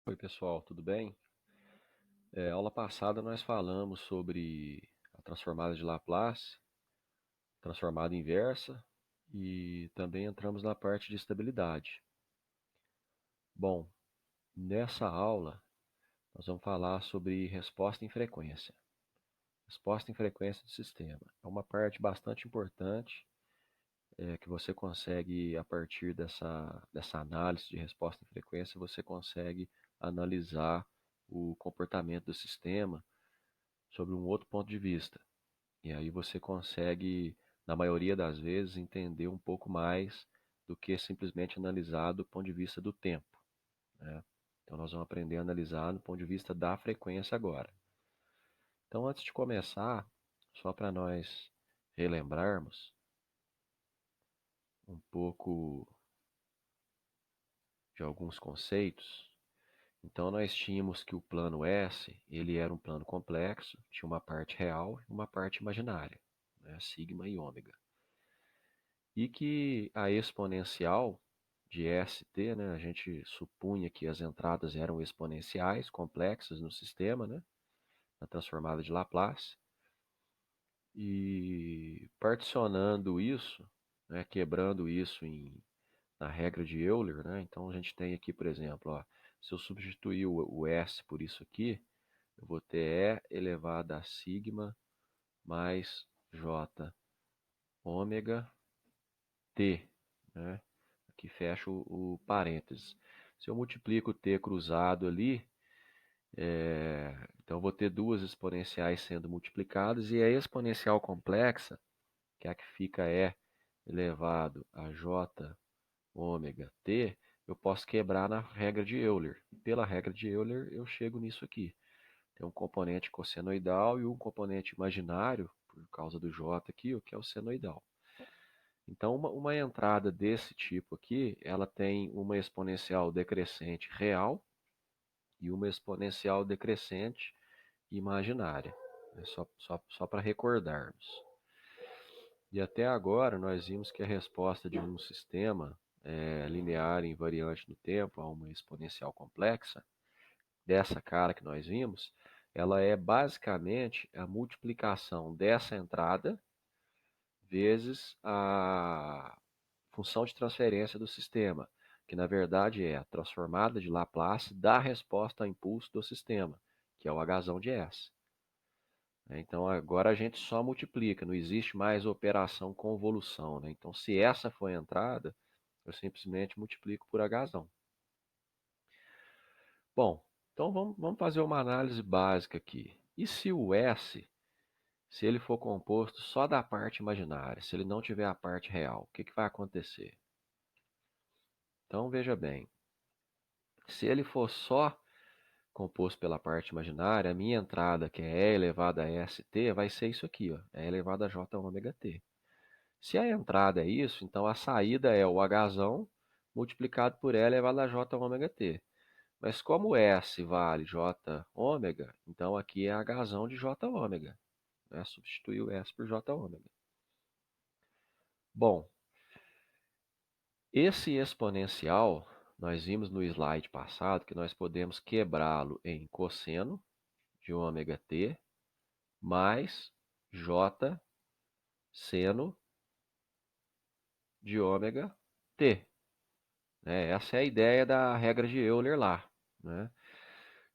Oi, pessoal, tudo bem? Aula passada nós falamos sobre a transformada de Laplace, transformada inversa e também entramos na parte de estabilidade. Bom, nessa aula nós vamos falar sobre resposta em frequência. Resposta em frequência do sistema. É uma parte bastante importante que você consegue, a partir dessa análise de resposta em frequência, você consegue analisar o comportamento do sistema sobre um outro ponto de vista. E aí você consegue, na maioria das vezes, entender um pouco mais do que simplesmente analisar do ponto de vista do tempo, né? Então nós vamos aprender a analisar do ponto de vista da frequência agora. Então antes de começar, só para nós relembrarmos um pouco de alguns conceitos. Então nós tínhamos que o plano S, ele era um plano complexo, tinha uma parte real e uma parte imaginária, né? Sigma e ômega. E que a exponencial de ST, né, a gente supunha que as entradas eram exponenciais, complexas no sistema, né, na transformada de Laplace, e particionando isso, né, quebrando isso na regra de Euler, né, então a gente tem aqui, por exemplo, ó, se eu substituir o S por isso aqui, eu vou ter E elevado a sigma mais J ômega T, né? Aqui fecha o parênteses. Se eu multiplico o t cruzado ali, então eu vou ter duas exponenciais sendo multiplicadas, e a exponencial complexa, que é a que fica E elevado a j ômega t, eu posso quebrar na regra de Euler. E pela regra de Euler eu chego nisso aqui. Tem um componente cossenoidal e um componente imaginário, por causa do j aqui, o que é o senoidal. Então, uma entrada desse tipo aqui, ela tem uma exponencial decrescente real e uma exponencial decrescente imaginária. É só para recordarmos. E até agora nós vimos que a resposta de um sistema linear invariante no tempo a uma exponencial complexa, dessa cara que nós vimos, ela é basicamente a multiplicação dessa entrada vezes a função de transferência do sistema, que na verdade é a transformada de Laplace da resposta ao impulso do sistema, que é o Hzão de S. Então agora a gente só multiplica, não existe mais operação convolução, né? Então se essa foi a entrada, eu simplesmente multiplico por Hzão. Bom, então vamos fazer uma análise básica aqui. E se o S, se ele for composto só da parte imaginária, se ele não tiver a parte real, o que vai acontecer? Então veja bem, se ele for só composto pela parte imaginária, a minha entrada, que é E elevado a ST, vai ser isso aqui, ó, E elevado a J ômega T. Se a entrada é isso, então a saída é o Hzão multiplicado por E elevado a J ômega T. Mas como S vale J ômega, então aqui é Hzão de J ômega, né? Substituir o S por J ômega. Bom, esse exponencial, nós vimos no slide passado que nós podemos quebrá-lo em cosseno de ômega t mais j seno de ômega t, né? Essa é a ideia da regra de Euler lá, né?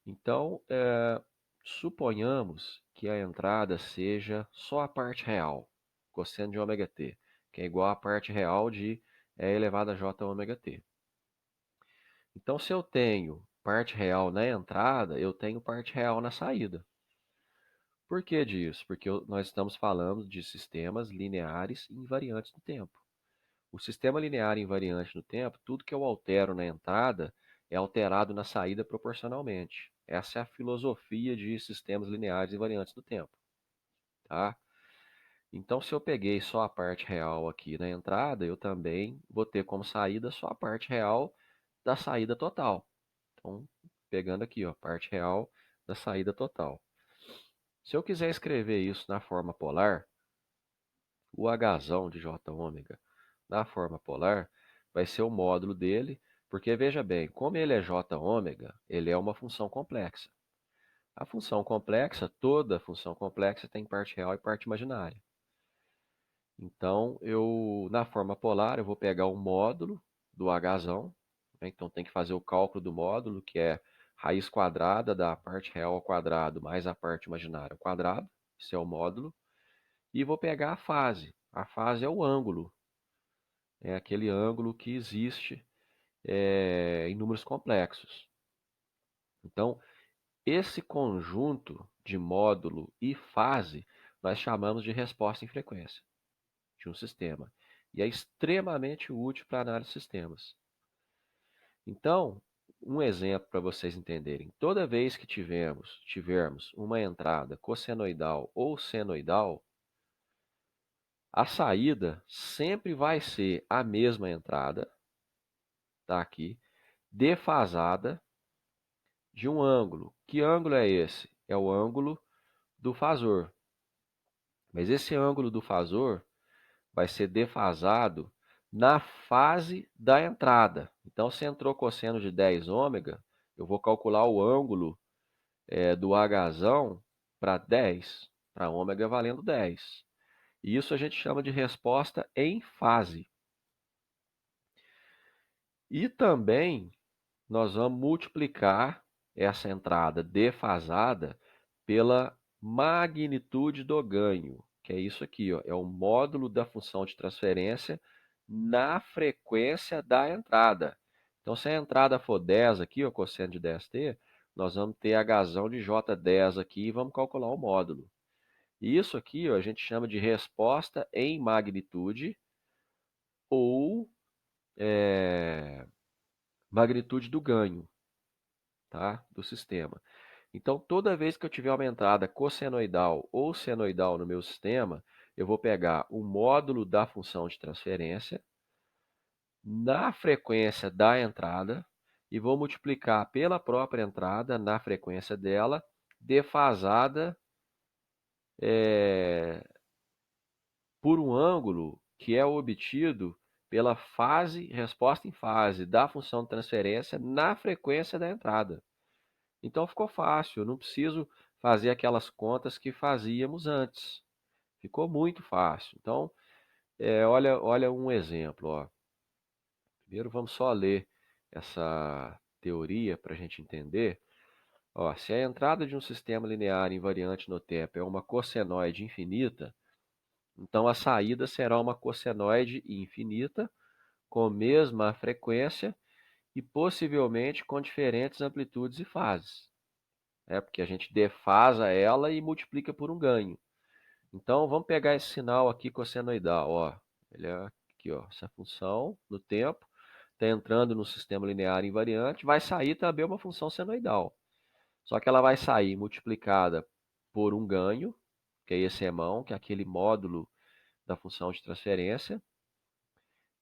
Então, suponhamos que a entrada seja só a parte real, cosseno de ômega t, que é igual à parte real de E elevado a j ômega t. Então, se eu tenho parte real na entrada, eu tenho parte real na saída. Por que disso? Porque nós estamos falando de sistemas lineares invariantes no tempo. O sistema linear invariante no tempo, tudo que eu altero na entrada é alterado na saída proporcionalmente. Essa é a filosofia de sistemas lineares invariantes no tempo. Tá? Então, se eu peguei só a parte real aqui na entrada, eu também vou ter como saída só a parte real da saída total. Então, pegando aqui, ó, parte real da saída total. Se eu quiser escrever isso na forma polar, o Hzão de J ômega na forma polar vai ser o módulo dele Porque veja bem, como ele é j ômega, ele é uma função complexa. A função complexa, toda função complexa tem parte real e parte imaginária. Então, na forma polar, eu vou pegar o módulo do Hzão, né? Então tem que fazer o cálculo do módulo, que é raiz quadrada da parte real ao quadrado mais a parte imaginária ao quadrado, esse é o módulo, e vou pegar a fase. A fase é o ângulo, é aquele ângulo que existe em números complexos. Então, esse conjunto de módulo e fase nós chamamos de resposta em frequência de um sistema. E é extremamente útil para análise de sistemas. Então, um exemplo para vocês entenderem. Toda vez que tivermos uma entrada cossenoidal ou senoidal, a saída sempre vai ser a mesma entrada, tá aqui, defasada de um ângulo. Que ângulo é esse? É o ângulo do fasor. Mas esse ângulo do fasor vai ser defasado na fase da entrada. Então, se entrou cosseno de 10 ômega, eu vou calcular o ângulo do Hzão para 10, para ômega valendo 10. E isso a gente chama de resposta em fase. E também nós vamos multiplicar essa entrada defasada pela magnitude do ganho, que é isso aqui, ó, é o módulo da função de transferência na frequência da entrada. Então, se a entrada for 10 aqui, o cosseno de 10t, nós vamos ter Hzão de J10 aqui e vamos calcular o módulo. E isso aqui, ó, a gente chama de resposta em magnitude ou magnitude do ganho, tá? Do sistema. Então, toda vez que eu tiver uma entrada cossenoidal ou senoidal no meu sistema, eu vou pegar o módulo da função de transferência na frequência da entrada e vou multiplicar pela própria entrada na frequência dela, defasada por um ângulo que é obtido pela resposta em fase da função de transferência na frequência da entrada. Então ficou fácil, eu não preciso fazer aquelas contas que fazíamos antes. Ficou muito fácil. Então, olha um exemplo. Ó. Primeiro vamos só ler essa teoria para a gente entender. Ó, se a entrada de um sistema linear invariante no tempo é uma cossenoide infinita, então a saída será uma cossenoide infinita com a mesma frequência e possivelmente com diferentes amplitudes e fases. Porque a gente defasa ela e multiplica por um ganho. Então, vamos pegar esse sinal aqui cossenoidal. Ó. Ele é aqui, ó, essa função no tempo está entrando no sistema linear invariante, vai sair também uma função senoidal. Só que ela vai sair multiplicada por um ganho, que é esse emão, que é aquele módulo da função de transferência,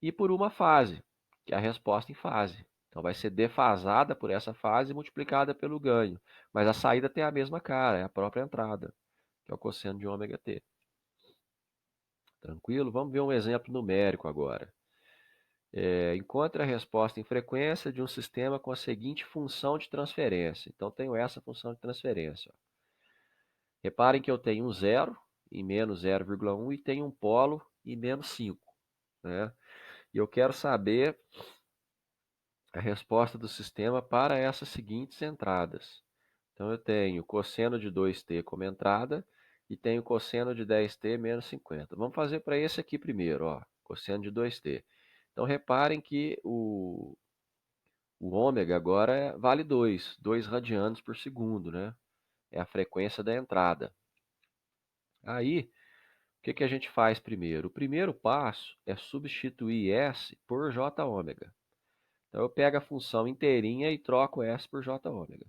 e por uma fase, que é a resposta em fase. Então vai ser defasada por essa fase e multiplicada pelo ganho. Mas a saída tem a mesma cara, é a própria entrada, que é o cosseno de ômega t. Tranquilo? Vamos ver um exemplo numérico agora. Encontre a resposta em frequência de um sistema com a seguinte função de transferência. Então, tenho essa função de transferência. Reparem que eu tenho um zero e menos 0,1 e tenho um polo e menos 5. Né? E eu quero saber a resposta do sistema para essas seguintes entradas. Então, eu tenho cosseno de 2t como entrada e tenho cosseno de 10t menos 50. Vamos fazer para esse aqui primeiro, ó, cosseno de 2t. Então, reparem que o ômega agora vale 2 radianos por segundo, né? É a frequência da entrada. Aí, o que a gente faz primeiro? O primeiro passo é substituir S por J ômega. Então, eu pego a função inteirinha e troco S por J ômega.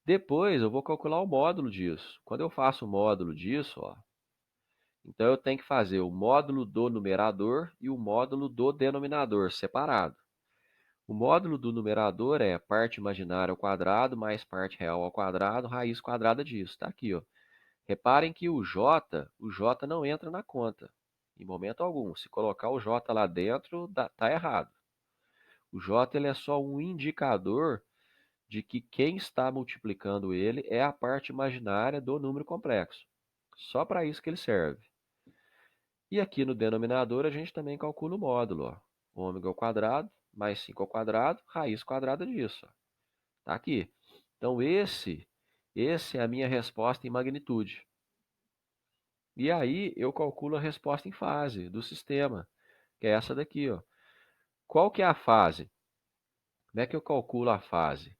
Depois, eu vou calcular o módulo disso. Quando eu faço o módulo disso, ó, então eu tenho que fazer o módulo do numerador e o módulo do denominador separado. O módulo do numerador é parte imaginária ao quadrado mais parte real ao quadrado, raiz quadrada disso. Está aqui, ó. Reparem que o J não entra na conta, em momento algum. Se colocar o J lá dentro, tá errado. O J ele é só um indicador de que quem está multiplicando ele é a parte imaginária do número complexo. Só para isso que ele serve. E aqui no denominador a gente também calcula o módulo. Ó. Ômega ao quadrado mais 5 ao quadrado, raiz quadrada disso. Está aqui. Então esse é a minha resposta em magnitude. E aí eu calculo a resposta em fase do sistema, que é essa daqui. Ó. Qual que é a fase? Como é que eu calculo a fase?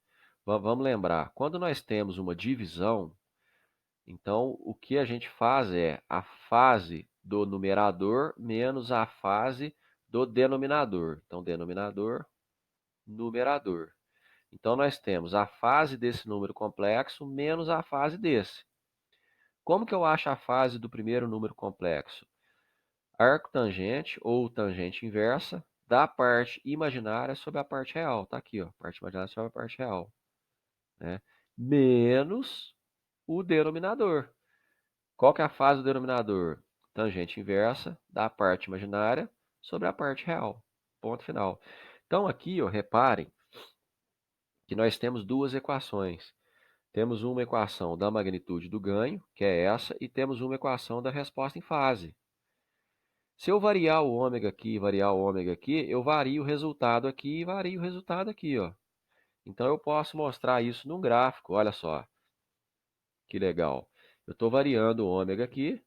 Vamos lembrar, quando nós temos uma divisão, então o que a gente faz é a fase do numerador menos a fase do denominador. Então, denominador, numerador. Então, nós temos a fase desse número complexo menos a fase desse. Como que eu acho a fase do primeiro número complexo? Arco tangente ou tangente inversa da parte imaginária sobre a parte real. Está aqui, ó, parte imaginária sobre a parte real. Né? Menos o denominador. Qual que é a fase do denominador? Tangente inversa da parte imaginária sobre a parte real. Ponto final. Então aqui, ó, reparem que nós temos duas equações. Temos uma equação da magnitude do ganho, que é essa, e temos uma equação da resposta em fase. Se eu variar o ômega aqui e variar o ômega aqui, eu vario o resultado aqui e vario o resultado aqui. Ó. Então eu posso mostrar isso num gráfico, olha só. Que legal. Eu estou variando o ômega aqui,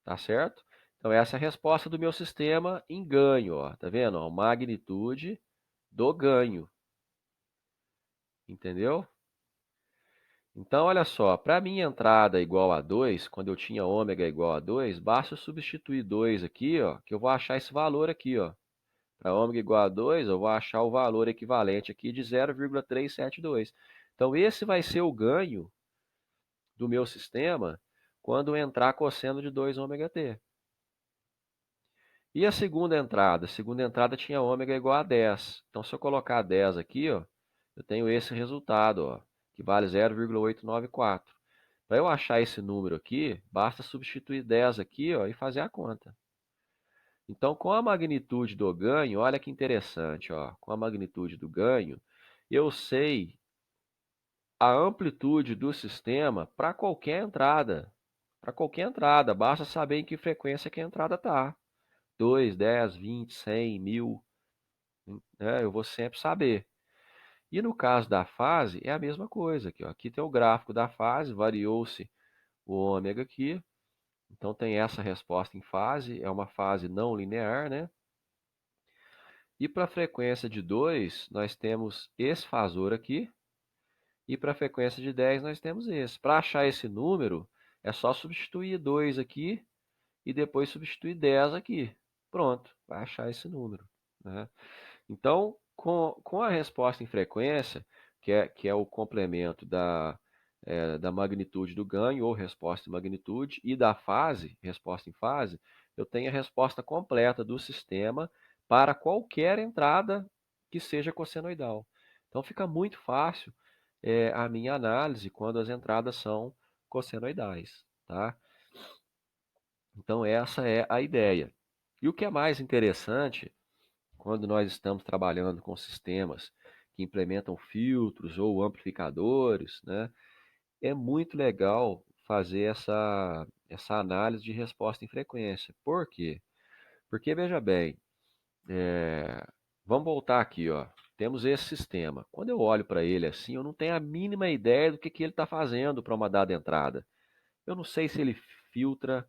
tá certo? Então essa é a resposta do meu sistema em ganho, ó. Tá vendo? Ó, magnitude do ganho. Entendeu? Então, olha só, para minha entrada igual a 2, quando eu tinha ômega igual a 2, basta eu substituir 2 aqui, ó, que eu vou achar esse valor aqui, ó. Para ômega igual a 2, eu vou achar o valor equivalente aqui de 0,372. Então, esse vai ser o ganho do meu sistema quando entrar cosseno de 2 ômega t. E a segunda entrada? A segunda entrada tinha ômega igual a 10. Então, se eu colocar 10 aqui, ó, eu tenho esse resultado, ó, que vale 0,894. Para eu achar esse número aqui, basta substituir 10 aqui, ó, e fazer a conta. Então, com a magnitude do ganho, olha que interessante, ó, com a magnitude do ganho, eu sei a amplitude do sistema para qualquer entrada. Para qualquer entrada, basta saber em que frequência que a entrada está. 2, 10, 20, 100, 1000, né? Eu vou sempre saber. E no caso da fase, é a mesma coisa. Aqui, ó. Aqui tem o gráfico da fase, variou-se o ômega aqui. Então tem essa resposta em fase, é uma fase não linear, né? E para a frequência de 2, nós temos esse fasor aqui. E para a frequência de 10, nós temos esse. Para achar esse número, é só substituir 2 aqui e depois substituir 10 aqui. Pronto, vai achar esse número. Né? Então, com a resposta em frequência, que é o complemento da magnitude do ganho, ou resposta em magnitude, e da fase, resposta em fase, eu tenho a resposta completa do sistema para qualquer entrada que seja cossenoidal. Então, fica muito fácil a minha análise quando as entradas são cossenoidais. Tá? Então, essa é a ideia. E o que é mais interessante quando nós estamos trabalhando com sistemas que implementam filtros ou amplificadores, né, é muito legal fazer essa análise de resposta em frequência. Por quê? Porque, veja bem, vamos voltar aqui, ó. Temos esse sistema. Quando eu olho para ele assim, eu não tenho a mínima ideia do que ele está fazendo para uma dada entrada. Eu não sei se ele filtra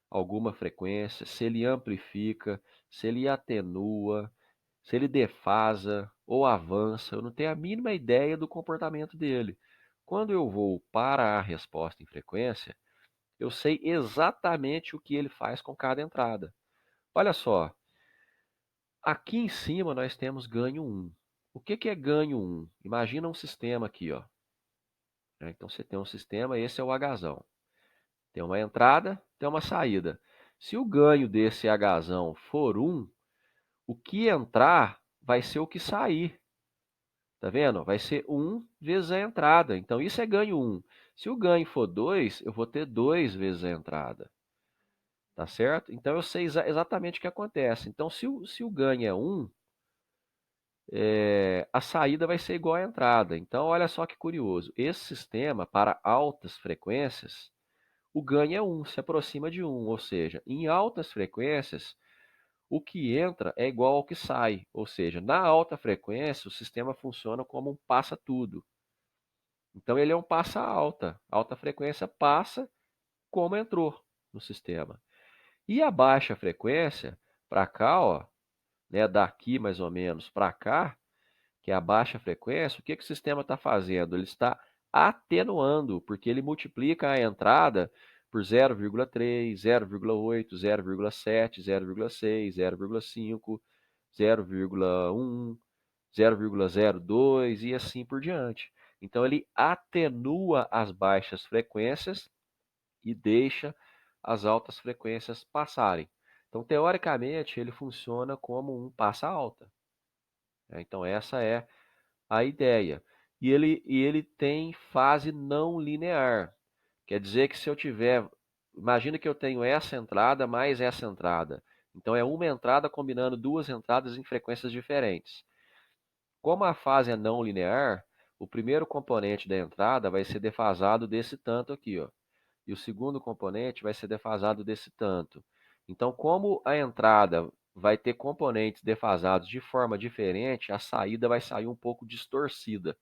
alguma frequência, se ele amplifica, se ele atenua, se ele defasa ou avança, eu não tenho a mínima ideia do comportamento dele. Quando eu vou para a resposta em frequência, eu sei exatamente o que ele faz com cada entrada. Olha só, aqui em cima nós temos ganho 1. O que é ganho 1? Imagina um sistema aqui, ó. Então você tem um sistema, esse é o Hzão. Tem uma entrada, tem uma saída. Se o ganho desse Hzão for 1, o que entrar vai ser o que sair. Tá vendo? Vai ser 1 vezes a entrada. Então, isso é ganho 1. Se o ganho for 2, eu vou ter 2 vezes a entrada. Tá certo? Então, eu sei exatamente o que acontece. Então, se o ganho é 1, a saída vai ser igual à entrada. Então, olha só que curioso. Esse sistema, para altas frequências, o ganho é 1, se aproxima de 1. Ou seja, em altas frequências, o que entra é igual ao que sai. Ou seja, na alta frequência, o sistema funciona como um passa-tudo. Então, ele é um passa-alta. Alta frequência passa como entrou no sistema. E a baixa frequência, para cá, ó, né, daqui mais ou menos para cá, que é a baixa frequência, o que, que o sistema está fazendo? Ele está atenuando, porque ele multiplica a entrada por 0,3, 0,8, 0,7, 0,6, 0,5, 0,1, 0,02 e assim por diante. Então ele atenua as baixas frequências e deixa as altas frequências passarem. Então, teoricamente, ele funciona como um passa alta. Então, essa é a ideia. E ele tem fase não linear. Quer dizer que se eu tiver. Imagina que eu tenho essa entrada mais essa entrada. Então, é uma entrada combinando duas entradas em frequências diferentes. Como a fase é não linear, o primeiro componente da entrada vai ser defasado desse tanto aqui, ó. E o segundo componente vai ser defasado desse tanto. Então, como a entrada vai ter componentes defasados de forma diferente, a saída vai sair um pouco distorcida.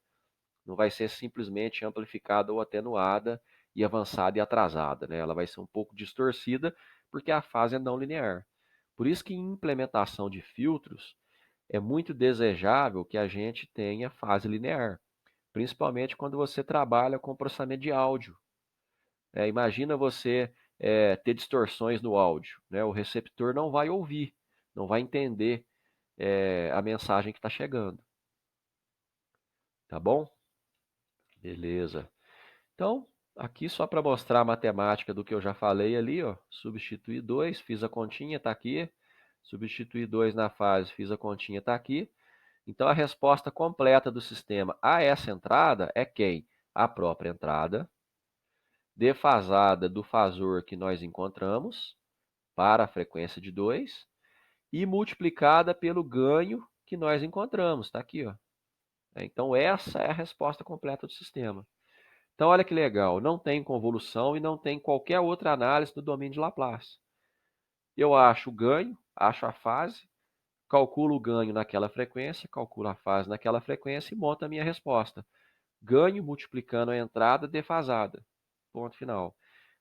Não vai ser simplesmente amplificada ou atenuada e avançada e atrasada, né? Ela vai ser um pouco distorcida porque a fase é não linear. Por isso que em implementação de filtros é muito desejável que a gente tenha fase linear, principalmente quando você trabalha com processamento de áudio. Imagina você ter distorções no áudio, né? O receptor não vai ouvir, não vai entender a mensagem que está chegando. Tá bom? Beleza. Então, aqui só para mostrar a matemática do que eu já falei ali, ó, substituir 2, fiz a continha, está aqui. Substituir 2 na fase, fiz a continha, está aqui. Então, a resposta completa do sistema a essa entrada é quem? A própria entrada, defasada do fasor que nós encontramos, para a frequência de 2, e multiplicada pelo ganho que nós encontramos. Está aqui, ó. Então, essa é a resposta completa do sistema. Então, olha que legal, não tem convolução e não tem qualquer outra análise do domínio de Laplace. Eu acho o ganho, acho a fase, calculo o ganho naquela frequência, calculo a fase naquela frequência e monto a minha resposta. Ganho multiplicando a entrada defasada. Ponto final.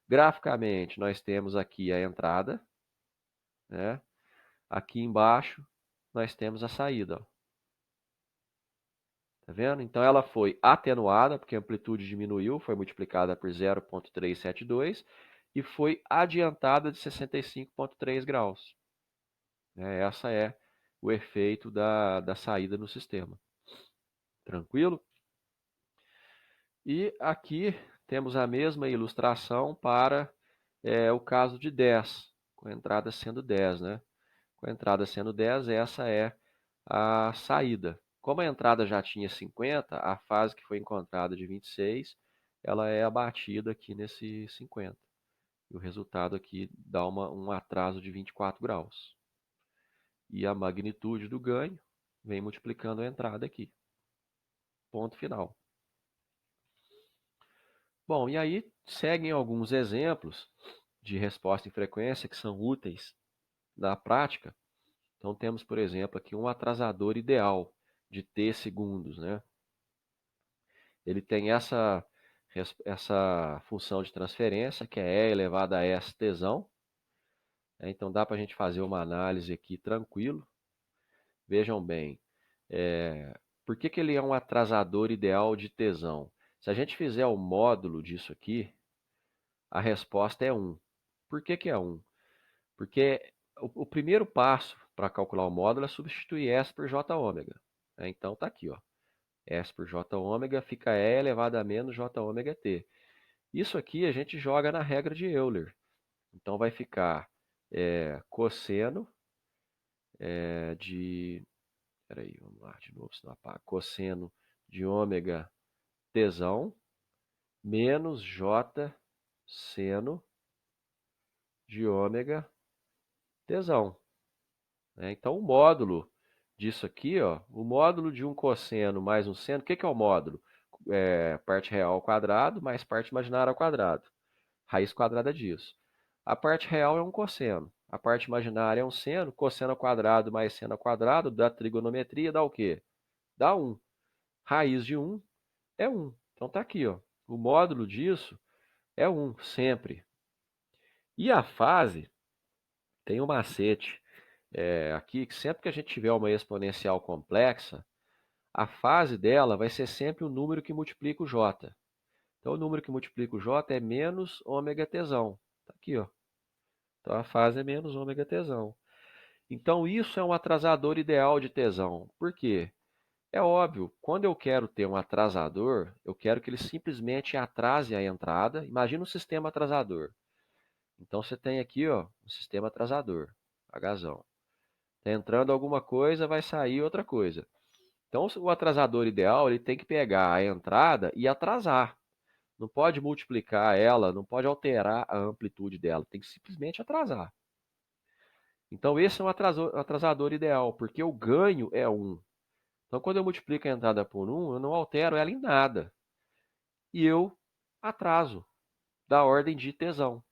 Graficamente, nós temos aqui a entrada, né? Aqui embaixo, nós temos a saída. Ó. Tá vendo? Então, ela foi atenuada, porque a amplitude diminuiu, foi multiplicada por 0,372 e foi adiantada de 65,3 graus. Essa é o efeito da saída no sistema. Tranquilo? E aqui temos a mesma ilustração para o caso de 10, com a entrada sendo 10, né? Com a entrada sendo 10, essa é a saída. Como a entrada já tinha 50, a fase que foi encontrada de 26, ela é abatida aqui nesse 50. E o resultado aqui dá um atraso de 24 graus. E a magnitude do ganho vem multiplicando a entrada aqui. Ponto final. Bom, e aí seguem alguns exemplos de resposta em frequência que são úteis na prática. Então temos, por exemplo, aqui um atrasador ideal de t segundos, né? Ele tem essa função de transferência, que é E elevado a S tesão. Então dá para a gente fazer uma análise aqui tranquilo. Vejam bem, por que ele é um atrasador ideal de tesão? Se a gente fizer o módulo disso aqui, a resposta é 1. Por que é 1? Porque o primeiro passo para calcular o módulo é substituir S por J ômega. Então está aqui, ó. S por J ômega fica E elevado a menos J ômega T. Isso aqui a gente joga na regra de Euler. Então vai ficar cosseno de... Peraí, vamos lá de novo, senão apaga. Cosseno de ômega tesão menos J seno de ômega tesão. Então o módulo disso aqui, ó, o módulo de um cosseno mais um seno, o que que é o módulo? Parte real ao quadrado mais parte imaginária ao quadrado. Raiz quadrada disso. A parte real é um cosseno. A parte imaginária é um seno. Cosseno ao quadrado mais seno ao quadrado da trigonometria dá o quê? Dá 1. Raiz de 1 é 1. Então tá aqui, ó. O módulo disso é 1, sempre. E a fase tem um macete aqui, que sempre que a gente tiver uma exponencial complexa, a fase dela vai ser sempre o número que multiplica o j. Então, o número que multiplica o j é menos ômega tzão. Tá aqui, ó. Então, a fase é menos ômega tzão. Então, isso é um atrasador ideal de tzão. Por quê? É óbvio, quando eu quero ter um atrasador, eu quero que ele simplesmente atrase a entrada. Imagina um sistema atrasador. Então, você tem aqui, ó, um sistema atrasador, Hzão. Está entrando alguma coisa, vai sair outra coisa. Então, o atrasador ideal ele tem que pegar a entrada e atrasar. Não pode multiplicar ela, não pode alterar a amplitude dela, tem que simplesmente atrasar. Então, esse é um atrasador ideal, porque o ganho é 1. Então, quando eu multiplico a entrada por 1, eu não altero ela em nada. E eu atraso, da ordem de tzão.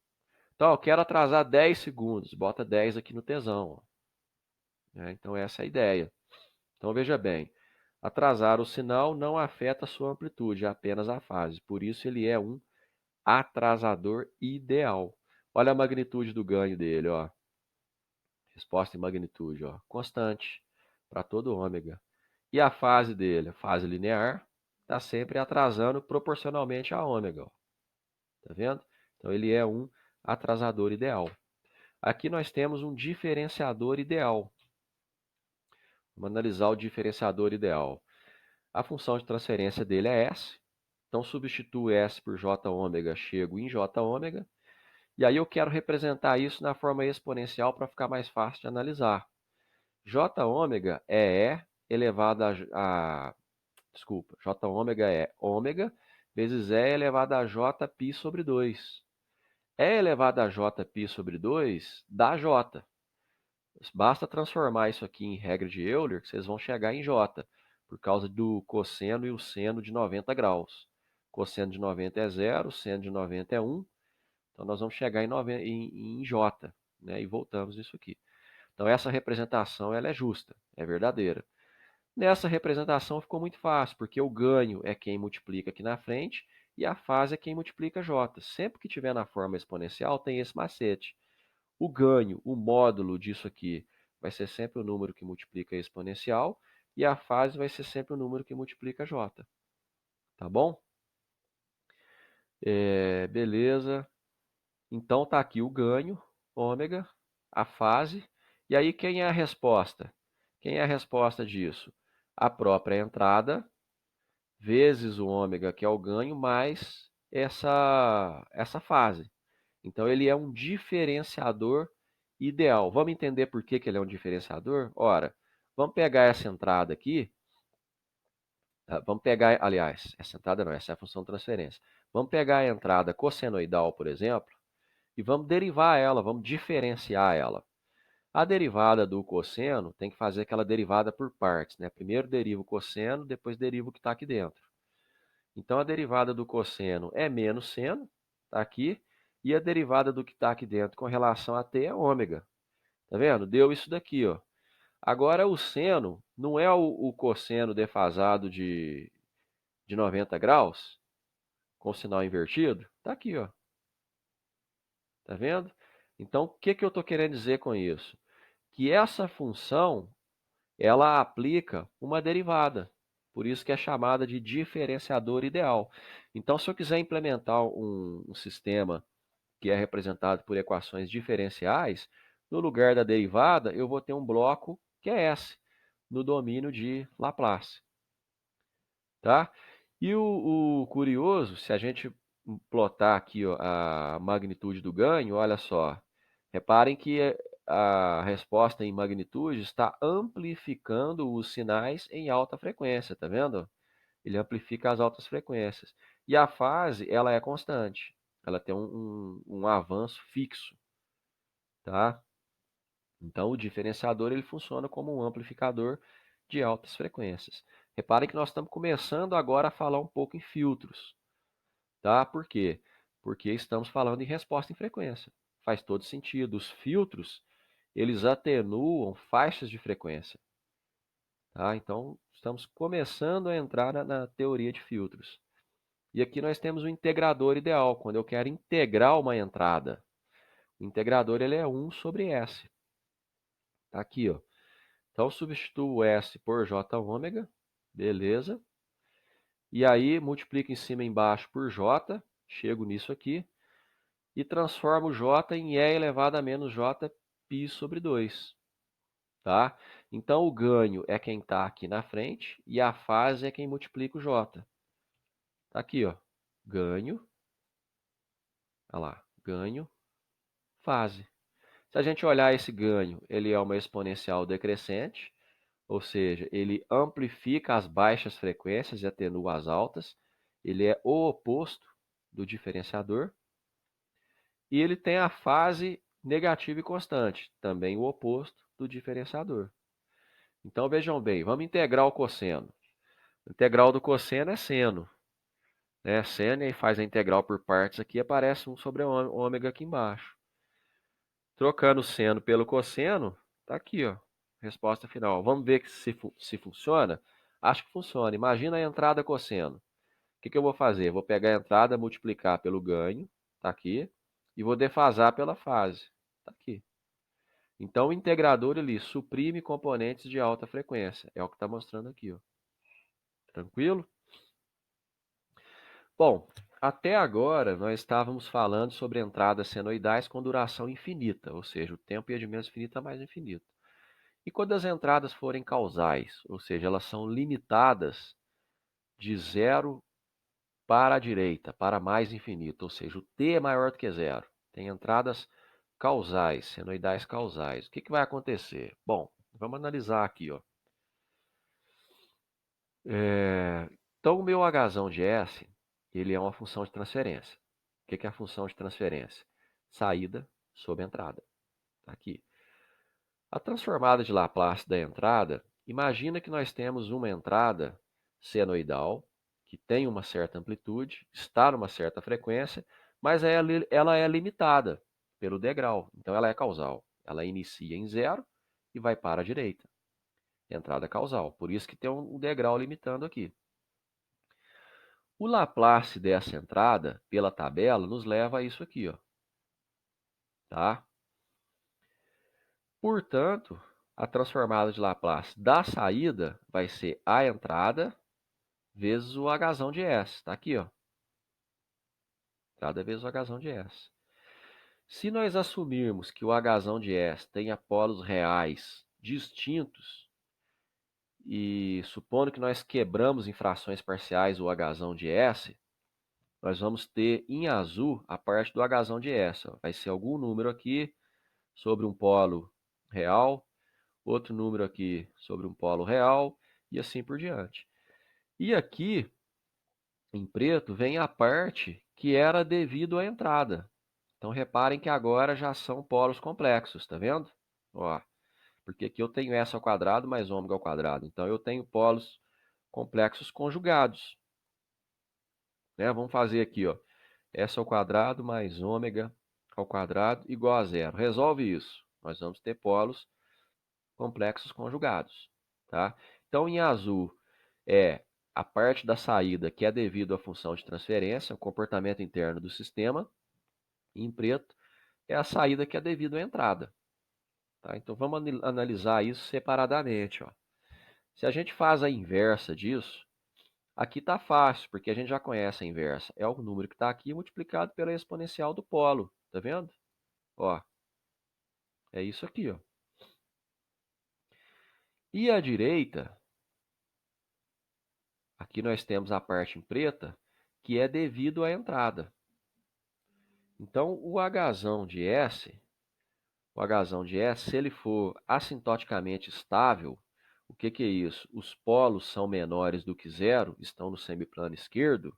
Então, eu quero atrasar 10 segundos, bota 10 aqui no tzão. Então, essa é a ideia. Então, veja bem, atrasar o sinal não afeta a sua amplitude, apenas a fase. Por isso, ele é um atrasador ideal. Olha a magnitude do ganho dele, ó. Resposta em magnitude, ó, constante para todo ômega. E a fase dele, a fase linear, está sempre atrasando proporcionalmente a ômega. Ó. Tá vendo? Então, ele é um atrasador ideal. Aqui nós temos um diferenciador ideal. Vamos analisar o diferenciador ideal. A função de transferência dele é S. Então, substituo S por J ômega, chego em J ômega. E aí eu quero representar isso na forma exponencial para ficar mais fácil de analisar. J ômega é E elevado desculpa, J ômega é ômega vezes E elevado a J π sobre 2. E elevado a J π sobre 2 dá J. Basta transformar isso aqui em regra de Euler que vocês vão chegar em J, por causa do cosseno e o seno de 90 graus. Cosseno de 90 é 0, seno de 90 é 1. Então, nós vamos chegar em J, né? E voltamos isso aqui. Então, essa representação ela é justa, é verdadeira. Nessa representação ficou muito fácil, porque o ganho é quem multiplica aqui na frente e a fase é quem multiplica J. Sempre que tiver na forma exponencial, tem esse macete. O ganho, o módulo disso aqui, vai ser sempre o número que multiplica a exponencial e a fase vai ser sempre o número que multiplica J. Tá bom? Beleza. Então, está aqui o ganho, ômega, a fase. E aí, quem é a resposta? Quem é a resposta disso? A própria entrada, vezes o ômega, que é o ganho, mais essa fase. Então, ele é um diferenciador ideal. Vamos entender por que ele é um diferenciador? Ora, vamos pegar essa entrada aqui. Vamos pegar, aliás, essa entrada não, essa é a função de transferência. Vamos pegar a entrada cossenoidal, por exemplo, e vamos derivar ela, vamos diferenciar ela. A derivada do cosseno tem que fazer aquela derivada por partes, né? Primeiro deriva o cosseno, depois deriva o que está aqui dentro. Então, a derivada do cosseno é menos seno, está aqui, e a derivada do que está aqui dentro com relação a t é ômega. Tá vendo? Deu isso daqui, ó. Agora, o seno não é o cosseno defasado de 90 graus, com o sinal invertido? Está aqui, ó. Tá vendo? Então, o que eu estou querendo dizer com isso? Que essa função, ela aplica uma derivada. Por isso que é chamada de diferenciador ideal. Então, se eu quiser implementar um sistema que é representado por equações diferenciais, no lugar da derivada, eu vou ter um bloco que é S, no domínio de Laplace. Tá? E o curioso, se a gente plotar aqui ó, a magnitude do ganho, olha só. Reparem que a resposta em magnitude está amplificando os sinais em alta frequência, tá vendo? Ele amplifica as altas frequências. E a fase, ela é constante. Ela tem um avanço fixo, tá? Então, o diferenciador ele funciona como um amplificador de altas frequências. Reparem que nós estamos começando agora a falar um pouco em filtros, tá? Por quê? Porque estamos falando em resposta em frequência. Faz todo sentido. Os filtros, eles atenuam faixas de frequência, tá? Então, estamos começando a entrar na teoria de filtros. E aqui nós temos o integrador ideal, quando eu quero integrar uma entrada. O integrador ele é 1 sobre S. Tá aqui, ó. Então, eu substituo S por J ômega, beleza. E aí, multiplico em cima e embaixo por J, chego nisso aqui, e transformo J em E elevado a menos J π sobre 2. Tá? Então, o ganho é quem está aqui na frente, e a fase é quem multiplica o J. Tá aqui, ó. Ganho, olha lá, ganho, fase. Se a gente olhar esse ganho, ele é uma exponencial decrescente, ou seja, ele amplifica as baixas frequências e atenua as altas. Ele é o oposto do diferenciador. E ele tem a fase negativa e constante, também o oposto do diferenciador. Então, vejam bem, vamos integrar o cosseno. A integral do cosseno é seno. Né? Seno, e faz a integral por partes aqui, aparece 1 sobre ômega aqui embaixo. Trocando o seno pelo cosseno, está aqui, ó, resposta final. Vamos ver se funciona? Acho que funciona. Imagina a entrada cosseno. O que eu vou fazer? Vou pegar a entrada, multiplicar pelo ganho, está aqui, e vou defasar pela fase, está aqui. Então, o integrador ele suprime componentes de alta frequência. É o que está mostrando aqui. Ó. Tranquilo? Bom, até agora nós estávamos falando sobre entradas senoidais com duração infinita, ou seja, o tempo ia de menos infinito a mais infinito. E quando as entradas forem causais, ou seja, elas são limitadas de zero para a direita, para mais infinito, ou seja, o t é maior do que zero. Tem entradas causais, senoidais causais. O que vai acontecer? Bom, vamos analisar aqui. Ó. Então, o meu Hzão de S, ele é uma função de transferência. O que é a função de transferência? Saída sobre entrada. Tá aqui. A transformada de Laplace da entrada, imagina que nós temos uma entrada senoidal, que tem uma certa amplitude, está numa certa frequência, mas ela é limitada pelo degrau. Então, ela é causal. Ela inicia em zero e vai para a direita. Entrada causal. Por isso que tem um degrau limitando aqui. O Laplace dessa entrada, pela tabela, nos leva a isso aqui. Ó. Tá? Portanto, a transformada de Laplace da saída vai ser a entrada vezes o Hzão de S. Está aqui. Ó. Entrada vezes o Hzão de S. Se nós assumirmos que o Hzão de S tenha polos reais distintos, e supondo que nós quebramos em frações parciais o Hzão de S, nós vamos ter em azul a parte do Hzão de S. Ó. Vai ser algum número aqui sobre um polo real, outro número aqui sobre um polo real, e assim por diante. E aqui, em preto, vem a parte que era devido à entrada. Então, reparem que agora já são polos complexos, tá vendo? Ó, porque aqui eu tenho S ao quadrado mais ômega ao quadrado. Então, eu tenho polos complexos conjugados. Né? Vamos fazer aqui, ó, S ao quadrado mais ômega ao quadrado igual a zero. Resolve isso. Nós vamos ter polos complexos conjugados. Tá? Então, em azul é a parte da saída que é devido à função de transferência, o comportamento interno do sistema. E em preto é a saída que é devido à entrada. Tá? Então, vamos analisar isso separadamente. Ó. Se a gente faz a inversa disso, aqui está fácil, porque a gente já conhece a inversa. É o número que está aqui multiplicado pela exponencial do polo. Tá vendo? Ó, é isso aqui. Ó. E à direita, aqui nós temos a parte em preta, que é devido à entrada. Então, o Hzão de S, se ele for assintoticamente estável, o que é isso? Os polos são menores do que zero, estão no semiplano esquerdo.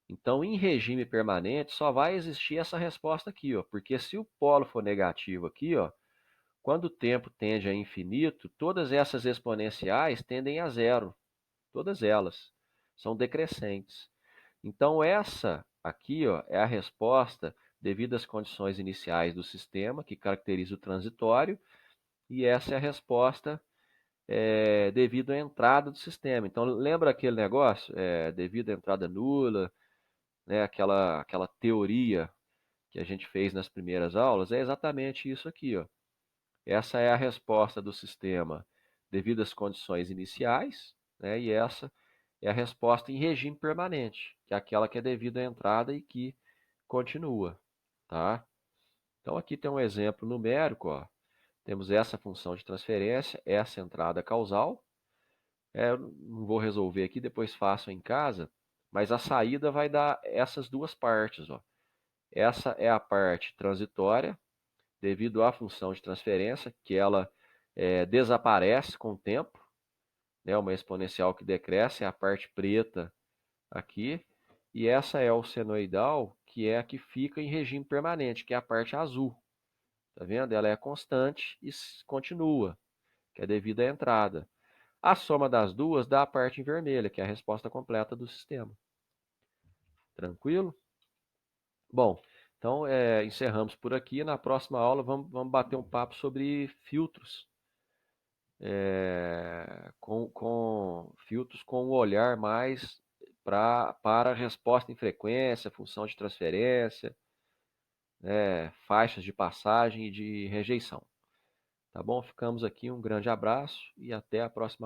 Então, em regime permanente, só vai existir essa resposta aqui, ó, porque se o polo for negativo aqui, ó, Quando o tempo tende a infinito, todas essas exponenciais tendem a zero. Todas elas são decrescentes. Então, essa aqui, ó, é a resposta devido às condições iniciais do sistema, que caracteriza o transitório, e essa é a resposta devido à entrada do sistema. Então, lembra aquele negócio? Devido à entrada nula, né, aquela teoria que a gente fez nas primeiras aulas, é exatamente isso aqui, ó. Essa é a resposta do sistema devido às condições iniciais, né, e essa é a resposta em regime permanente, que é aquela que é devido à entrada e que continua, tá? Então aqui tem um exemplo numérico, ó. Temos essa função de transferência, essa entrada causal. Eu não vou resolver aqui, depois faço em casa, mas a saída vai dar essas duas partes, ó. Essa é a parte transitória, devido à função de transferência, que ela desaparece com o tempo, né? Uma exponencial que decresce, é a parte preta aqui, e essa é o senoidal, que é a que fica em regime permanente, que é a parte azul. Tá vendo? Ela é constante e continua, que é devido à entrada. A soma das duas dá a parte em vermelha, que é a resposta completa do sistema. Tranquilo? Bom, então encerramos por aqui. Na próxima aula vamos bater um papo sobre filtros. Com filtros com um olhar mais para resposta em frequência, função de transferência, né, faixas de passagem e de rejeição. Tá bom? Ficamos aqui, um grande abraço e até a próxima aula.